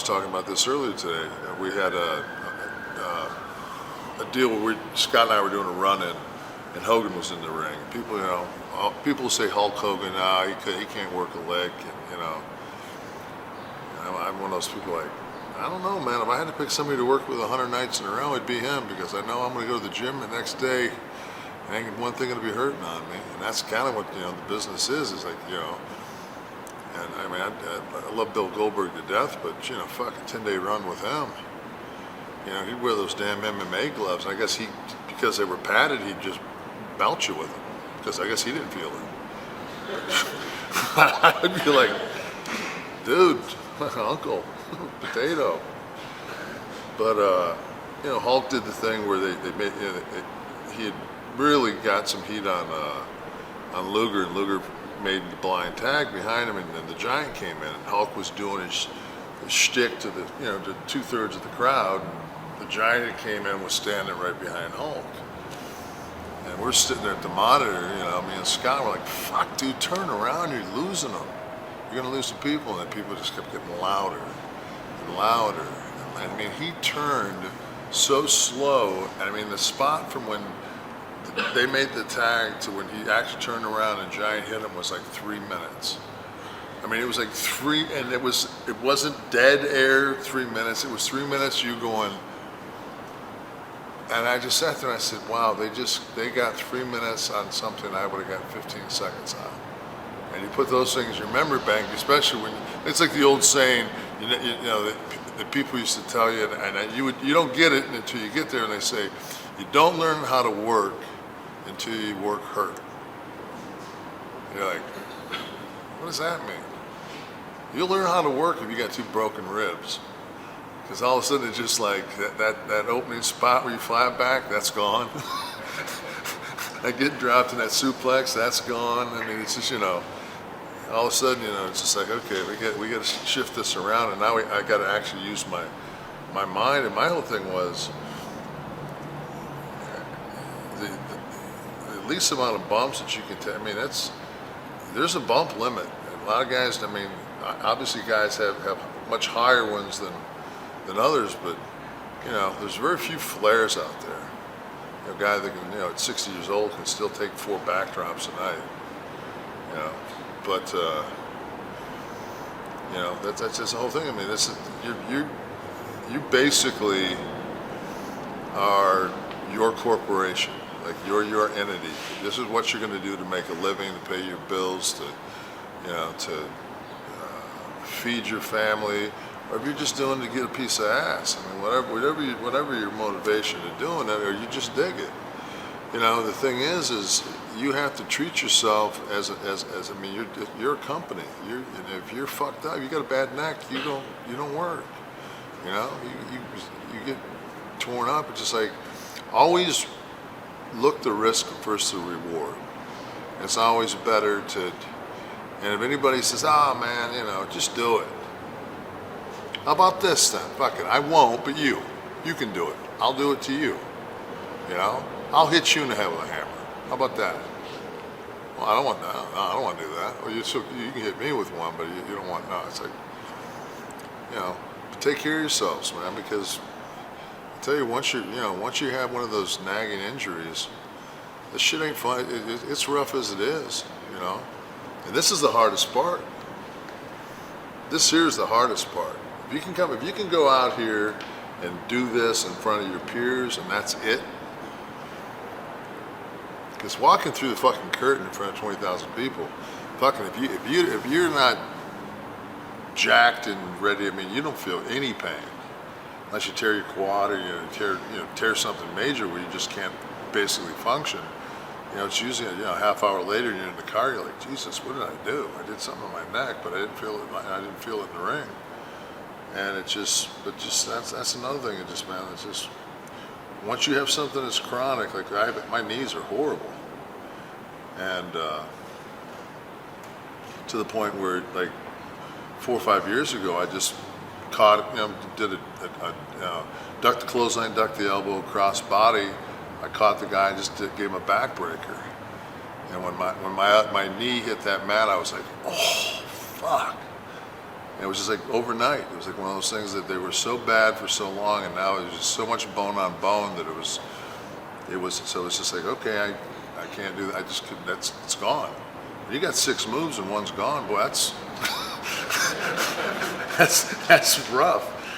was talking about this earlier today. We had a deal where Scott and I were doing a run-in, and Hogan was in the ring. People, people say Hulk Hogan, he can't work a leg, I'm one of those people like, I don't know, man. If I had to pick somebody to work with 100 nights in a row, it'd be him, because I know I'm going to go to the gym the next day, and ain't one thing going to be hurting on me. And that's kind of what the business is like, And I mean, I love Bill Goldberg to death, but fuck a 10-day run with him. He'd wear those damn MMA gloves. I guess because they were padded, he'd just belt you with them, because I guess he didn't feel it. I'd be like, dude, uncle, potato. But Hulk did the thing where they made he had really got some heat on Luger, and Luger made the blind tag behind him, and then the Giant came in, and Hulk was doing his shtick to the to 2/3 of the crowd. The Giant that came in was standing right behind Hulk, and we're sitting there at the monitor. Me and Scott were like, "Fuck, dude, turn around! You're losing them. You're gonna lose some people." And then people just kept getting louder and louder. I mean, he turned so slow. I mean, the spot from when they made the tag to when he actually turned around and Giant hit him was like 3 minutes. I mean, it was like and it wasn't dead air 3 minutes. It was 3 minutes you going. And I just sat there and I said, wow, they got 3 minutes on something I would have got 15 seconds on. And you put those things in your memory bank, especially when it's like the old saying, that people used to tell you, and you don't get it until you get there, and they say, you don't learn how to work until you work hurt. You're like, what does that mean? You'll learn how to work if you got 2 broken ribs. Because all of a sudden it's just like that opening spot where you flat back, that's gone. I get dropped in that suplex, that's gone. I mean, it's just, all of a sudden, it's just like, okay, we got to shift this around, and now I got to actually use my mind. And my whole thing was the least amount of bumps that you can take. I mean, there's a bump limit. And a lot of guys, I mean, obviously guys have much higher ones than others, but there's very few flares out there. A guy that can, at 60 years old, can still take 4 backdrops a night. But that's just the whole thing. I mean, this is you basically are your corporation. Like you're your entity. This is what you're going to do to make a living, to pay your bills, to feed your family, or if you're just doing it to get a piece of ass. I mean, whatever your motivation to doing it, or you just dig it. The thing is you have to treat yourself as I mean, you're a company. And if you're fucked up, you got a bad neck, you don't work. You get torn up. It's just like, always look the risk versus the reward. It's always better to. And if anybody says, man, just do it. How about this then? Fuck it, I won't, but you can do it. I'll do it to you. I'll hit you in the head with a hammer. How about that? Well, I don't want that. No, I don't want to do that. Or you can hit me with one, but you don't want. No, it's like, take care of yourselves, man. Because I tell you, once you have one of those nagging injuries, this shit ain't fun. It's rough as it is, And this is the hardest part. This here is the hardest part. If you can go out here and do this in front of your peers, and that's it. Because walking through the fucking curtain in front of 20,000 people, fucking if you're not jacked and ready, I mean, you don't feel any pain unless you tear your quad or tear something major where you just can't basically function. It's usually a half hour later, and you're in the car. You're like, Jesus, what did I do? I did something on my neck, but I didn't feel it. I didn't feel it in the ring. And that's another thing. It's just once you have something that's chronic, like my knees are horrible, and to the point where like 4 or 5 years ago, I just caught did a duck the clothesline, duck the elbow, cross body. I caught the guy and just gave him a backbreaker. And when my knee hit that mat, I was like, oh fuck. And it was just like overnight. It was like one of those things that they were so bad for so long, and now it was just so much bone on bone that it was. So it's just like, okay, I can't do that. I just couldn't. It's gone. You got 6 moves and one's gone. Boy, that's rough.